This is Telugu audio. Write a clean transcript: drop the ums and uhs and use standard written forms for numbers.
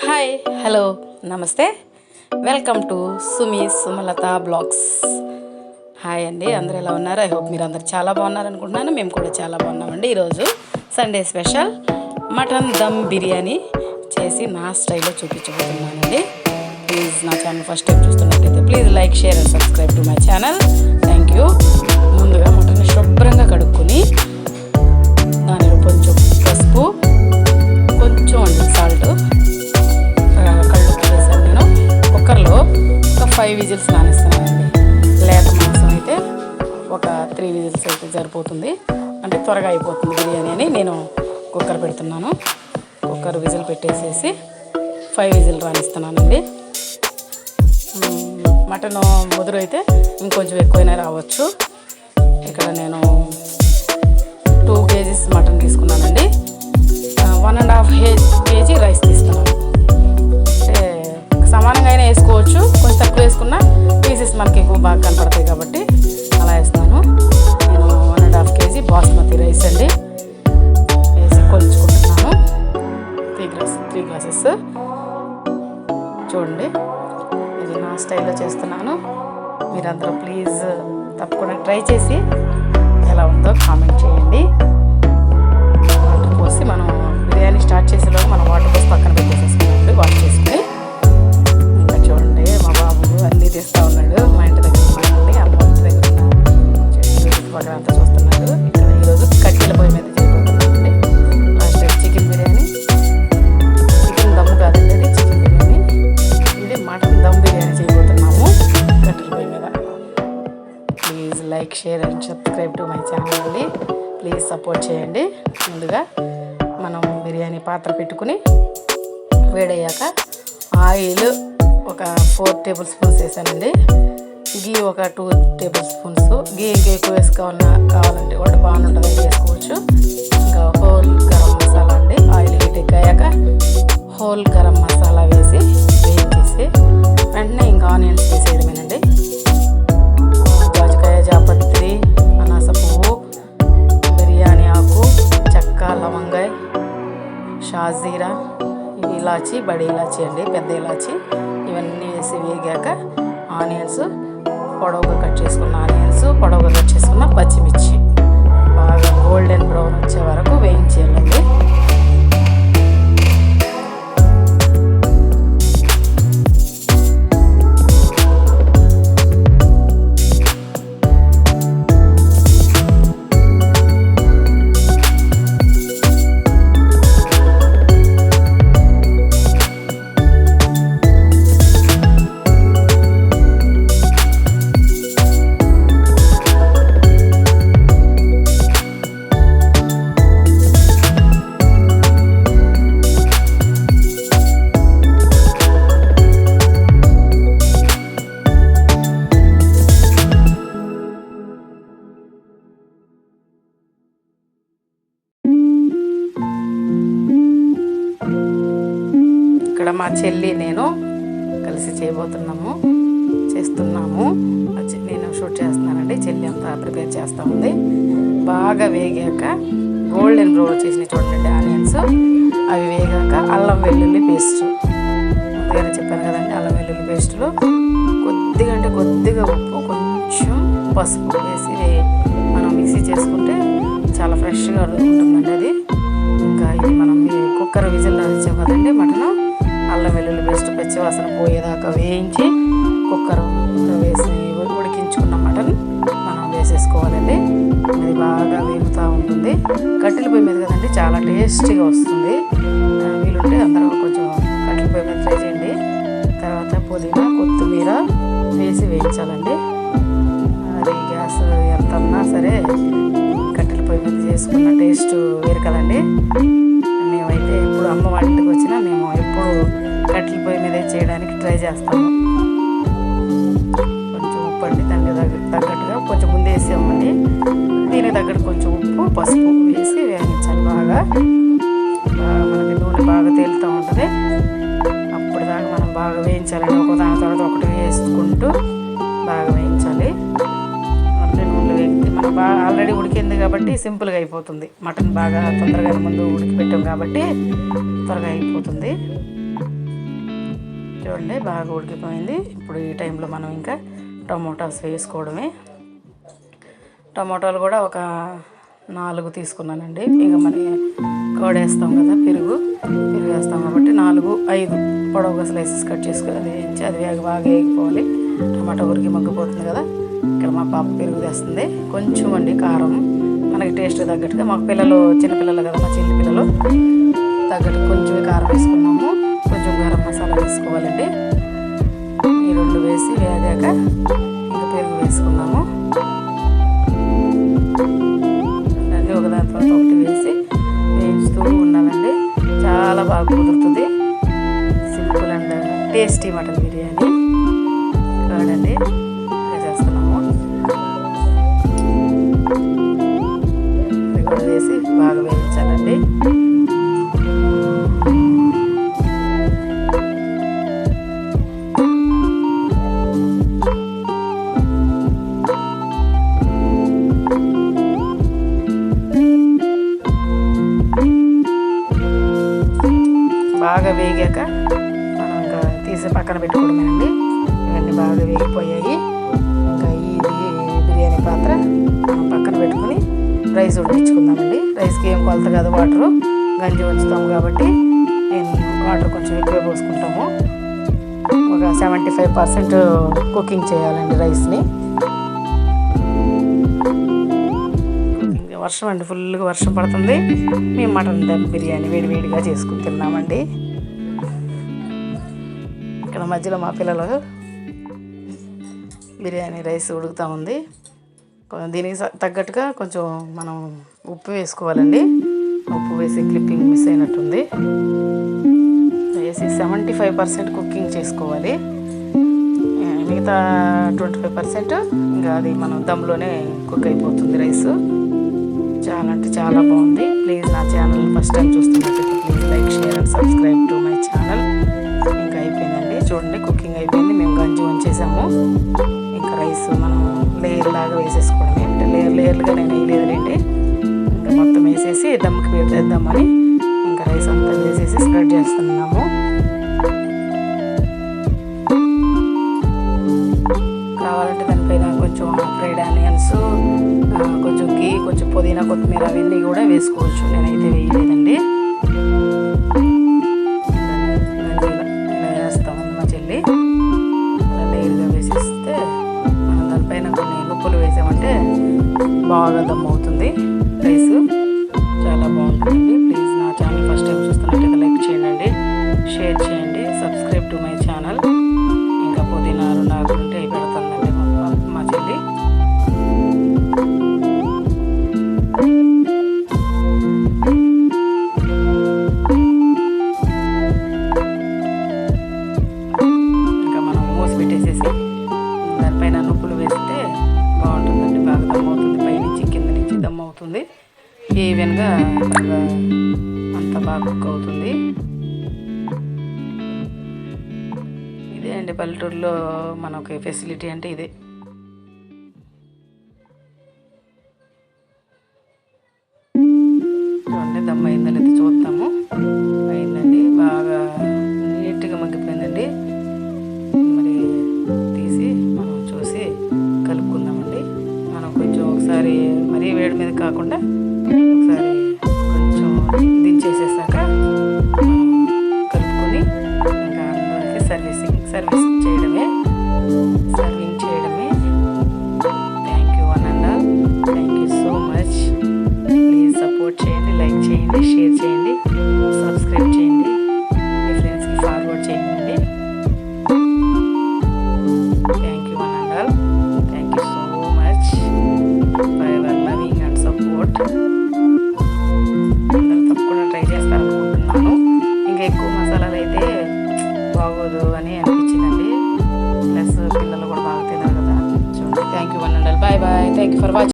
హాయ్ హలో నమస్తే, welcome to Sumalatha blogs. Hi అండి, అందరూ ఎలా ఉన్నారు? ఐ హోప్ మీరు అందరు చాలా బాగున్నారు అనుకుంటున్నాను. మేము కూడా చాలా బాగున్నామండి. ఈరోజు Sunday special mutton dum biryani చేసి నా స్టైల్లో చూపించబోతున్నానండి. ప్లీజ్ నా ఛానల్ ఫస్ట్ టైం చూస్తున్నట్టయితే please like, share and subscribe to my channel. Thank you. ముందుగా మటన్ని శుభ్రంగా కడుక్కొని దానిలో కొంచెం పసుపు, కొంచెం సాల్ట్, కళ్ళు వేసాను. నేను కుక్కర్లో ఒక 5 విజిల్స్ నానిస్తున్నానండి. లేత మాంసం అయితే ఒక 3 విజిల్స్ అయితే సరిపోతుంది, అంటే త్వరగా అయిపోతుంది బిర్యానీ అని నేను కుక్కర్ పెడుతున్నాను. కుక్కర్ విజిల్ పెట్టేసేసి 5 విజిల్ రానిస్తున్నానండి. మటన్ ముదురు అయితే ఇంకొంచెం ఎక్కువైనా రావచ్చు. ఇక్కడ నేను 2 kgs మటన్ తీసుకున్నానండి. 1.5 kg రైస్ తీసుకున్నాను. అంటే సమానంగా అయినా వేసుకోవచ్చు, కొంచెం తక్కువ వేసుకున్నా పీసెస్ మనకి ఎక్కువ బాగా కనపడతాయి కాబట్టి అలా వేస్తున్నాను. నేను 1.5 kg బాస్మతి రైస్ అండి వేసి కొలుచుకుంటున్నాను. 3 గ్లాసెస్. చూడండి, ఇది నా స్టైల్లో చేస్తున్నాను. మీరందరూ ప్లీజ్ తప్పకుండా ట్రై చేసి ఎలా ఉందో కామెంట్ చేయండి. వాటర్ పోసి మనం బిర్యానీ స్టార్ట్ చేసేలోగా మనం వాటర్ పోసి పక్కన పెట్టేసేసుకున్నామండి, వాష్ చేసుకుని. ఇంకా చూడండి, మా బాబు అన్నీ తీస్తూ ఉన్నాడు. మా ఇంటి దగ్గర ఉన్నాడండి, అమ్మ ఇంటి దగ్గర ఉన్నాడు. పక్కన అంతా చూస్తున్నాడు. ఇక్కడ ఈరోజు కట్టెల పొయ్యి మీద చేయబోతున్నామండి. Last time chicken biryani, chicken dum కాదండి, అది చికెన్ బిర్యానీ. ఇది మటన్ దమ్ బిర్యానీ చేయబోతున్నాము కట్టెల పొయ్యి మీద. Please like, share and subscribe to my channel అండి. ప్లీజ్ సపోర్ట్ చేయండి. ముందుగా మనం బిర్యానీ పాత్ర పెట్టుకుని వేడయ్యాక ఆయిల్ ఒక 4 టేబుల్ స్పూన్స్ వేసానండి. గీ ఒక 2 టేబుల్ స్పూన్స్. గీ ఇంకా ఎక్కువ కావాలంటే కూడా బాగుంటుందండి, వేసుకోవచ్చు. ఇంకా హోల్ గరం మసాలా అండి. ఆయిల్ హీట్ ఎక్కాక హోల్ గరం మసాలా వేసి వేయించేసి వెంటనే ఇంకా ఆనియన్స్ వేసేయడమేనండి. జాజికాయ, జాపత్రి, అనాస పువ్వు, బిర్యానీ ఆకు, చెక్క, లవంగాయ, షాజీరా, ఇలాచి, బడి ఇలాచి అండి, పెద్ద ఇలాచి, ఇవన్నీ వేసి వేగాక ఆనియన్స్, పొడవుగా కట్ చేసుకున్న ఆనియన్స్, పొడవుగా కట్ చేసుకున్న పచ్చిమిర్చి బాగా గోల్డెన్ బ్రౌన్ వచ్చే వరకు వేయించేయాలండి. ఇక్కడ మా చెల్లి నేను కలిసి చేస్తున్నాము. నేను షూట్ చేస్తున్నానండి, చెల్లి అంతా ప్రిపేర్ చేస్తూ ఉంది. బాగా వేగాక గోల్డెన్ బ్రౌన్ చేసిన చూడండి ఆనియన్స్, అవి వేగాక అల్లం వెల్లుల్లి పేస్ట్, ముందుగానే చెప్పాను కదండి, అల్లం వెల్లుల్లి పేస్టులో కొద్దిగా ఉప్పు, కొంచెం పసుపు వేసి మనం మిక్సీ చేసుకుంటే చాలా ఫ్రెష్గా ఉంటుందండి అది. ఇంకా ఇది మనం కుక్కర్ విజిల్ రానిచ్చాం కదండి, మటన్ అల్లం వెల్లుల్లి పేస్ట్ పచ్చివాసన పోయేదాకా వేయించి కుక్కర్ వేసి ఉడికించుకున్న మటన్ మనం వేసేసుకోవాలండి. అది బాగా వేగుతూ ఉంటుంది. కట్టెల పొయ్యి మీద కదండి, చాలా టేస్టీగా వస్తుంది. వీలుంటే అందరూ కొంచెం కట్టెల పొయ్యి మీద ట్రై చేయండి. తర్వాత పుదీనా, కొత్తిమీర వేసి వేయించాలండి. అది గ్యాస్ ఎంత ఉన్నా సరే కట్టెల పొయ్యి మీద చేసుకున్న టేస్ట్ వేరు కదండి. మేమైతే ఎప్పుడు అమ్మ వంటకి వచ్చినా మేము ఎప్పుడు కట్టెల పొయ్యి మీద చేయడానికి ట్రై చేస్తాము. కొంచెం ఉప్పు అండి, దానికి తగ్గట్టుగా కొంచెం ముందే వేసామండి. దీనికి తగ్గట్టు కొంచెం ఉప్పు, పసుపు వేసి వేయించాలి. బాగా మనకి నూనె బాగా తేలుతూ ఉంటుంది. అప్పటిదాకా మనం బాగా వేయించాలండి. ఒకదాని తర్వాత ఒకటి వేసుకుంటూ బాగా వేయించాలి. అన్నీ నూనెలో వేగితే మనం బాగా ఆల్రెడీ ఉడికింది కాబట్టి సింపుల్గా అయిపోతుంది. మటన్ బాగా తొందరగా ముందు ఉడికి పెట్టాం కాబట్టి త్వరగా అయిపోతుంది. చూడండి బాగా ఉడికిపోయింది. ఇప్పుడు ఈ టైంలో మనం ఇంకా టమోటాస్ వేసుకోవడమే. టమోటాలు కూడా ఒక 4 తీసుకున్నానండి. ఇంకా మరి వేస్తాం కదా, పెరుగు వేస్తాం కాబట్టి 4, 5 పొడవుగా స్లైసెస్ కట్ చేసుకుని అది వేయించి అది బాగా వేగిపోవాలి. టమాటా ఉడికి మగ్గిపోతుంది కదా. ఇక్కడ మా పాప పెరుగు తెస్తుంది. కొంచెం అండి కారం మనకి టేస్ట్ తగ్గట్టుగా, మాకు పిల్లలు చిన్నపిల్లలు కదా, మా చెల్లి పిల్లలు తగ్గట్టు కొంచెం కారం వేసుకున్నాము. కొంచెం గరం మసాలా వేసుకోవాలండి. ఈ 2 వేసి వేగాక ఇంకా పెరుగు వేసుకున్నాము. అన్నీ ఒకదాని తర్వాత ఒకటి వేసి వేయించుతూ ఉండాలండి. చాలా బాగా కుదురుతుంది. Simple and tasty mutton biryani కాదండి. చేస్తున్నాము. ఇది కూడా వేసి బాగా వేయించాలండి. బాగా వేగాక మనం ఇంకా తీసి పక్కన పెట్టుకోవడమేనండి. ఇవన్నీ బాగా వేగిపోయాయి. ఇంకా ఇది బిర్యానీ పాత్ర మనం పక్కన పెట్టుకుని రైస్ ఉడికించుకుందామండి. రైస్కి ఏం కొలత కాదు, వాటరు గంజి ఉంచుతాము కాబట్టి నేను వాటర్ కొంచెం ఎక్కువ పోసుకుంటాము. ఒక 75% కుకింగ్ చేయాలండి రైస్ని. వర్షం అండి, ఫుల్గా వర్షం పడుతుంది. మేము మటన్ దమ్ బిర్యానీ వేడివేడిగా చేసుకుని తిన్నామండి. ఇక్కడ మధ్యలో మా పిల్లలు బిర్యానీ రైస్ ఉడుకుతూ ఉంది. దీనికి తగ్గట్టుగా కొంచెం మనం ఉప్పు వేసుకోవాలండి. ఉప్పు వేసి క్లిప్పింగ్ మిస్ అయినట్టుంది. వేసి 75% కుకింగ్ చేసుకోవాలి. మిగతా 25% ఇంకా అది మనం దమ్లోనే కుక్ అయిపోతుంది రైస్. చాలా అంటే చాలా బాగుంది. ప్లీజ్ నా ఛానల్ ఫస్ట్ టైం చూస్తున్నట్లయితే please like, share and subscribe to my channel. ఇంకా అయిపోయిందండి, చూడండి కుకింగ్ అయిపోయింది. మేము గంజి ఉంచేసాము. ఇంకా రైస్ మనం లేయర్ లాగా వేసేసుకోవడమే. అంటే లేయర్లుగా నేను వేయలేదులేండి. ఇంకా మొత్తం వేసేసి దమ్కి పెట్టేద్దామని ఇంకా రైస్ అంతా వేసేసి స్ప్రెడ్ చేస్తున్నాము. కావాలంటే దానిపైన కొంచెం ఫ్రైడ్ ఆనియన్స్, కొంచెం గీ, కొంచెం పుదీనా, కొత్తిమీర అవన్నీ కూడా వేసుకోవచ్చు. నేనైతే వేయలేదండి. ఇలా వేస్తామని మా చెల్లి ఇలా లేయర్గా వేసేస్తే మనం దానిపైన కొన్ని నువ్వులు వేసామంటే బాగా దమ్ అవుతుంది రైస్. చాలా బాగుంటుందండి. ప్లీజ్ నా ఛానల్ ఫస్ట్ టైం చూస్తున్నట్టయితే లైక్ చేయండి, షేర్ చేయండి, సబ్స్క్రైబ్ టు మై ఛానల్. ఇంకా పుదీనాలు నాకు ఉంటే పెడతానండి మా చెల్లి. ఇంకా మనం మూసి పెట్టేసేసి దానిపైన నువ్వులు వేస్తే బాగుంటుందండి. బాగా దమ్ అవుతుంది. పైనుంచి కింద నుంచి దమ్ అవుతుంది. ఈవెన్గా అంత బాగా కుక్ అవుతుంది. ఇదే అండి పల్లెటూరులో మనకి ఫెసిలిటీ అంటే ఇదే. చూడండి దమ్ అయిందో లేదో చూద్దాము. అయిందండి, బాగా నీట్గా మగ్గిపోయిందండి. మరి తీసి మనం చూసి కలుపుకుందామండి. మనం కొంచెం ఒకసారి మరీ వేడి మీద కాకుండా ఒకసారి కొంచెం దించేసేసాక కలుపుకొని ఇంకా అందరికీ సర్వీస్ చేయడమే. Thank you one and all. Thank you so much. Please support చేయండి, లైక్ చేయండి, షేర్ చేయండి, సబ్స్క్రైబ్ చేయండి, మీ ఫ్రెండ్స్కి ఫార్వర్డ్ చేయండి. Thank you one and all. Thank you so much for your loving and support. అందరూ తప్పకుండా ట్రై చేస్తారనుకుంటున్నాను. ఇంకా ఎక్కువ మసాలాలు అయితే బాగోదు అని అనిపించిందండి. ప్లస్ పిల్లలు కూడా బాగా తిన్నారు కదా. చూడండి. Thank you one and all. Bye bye. Thank you for watching.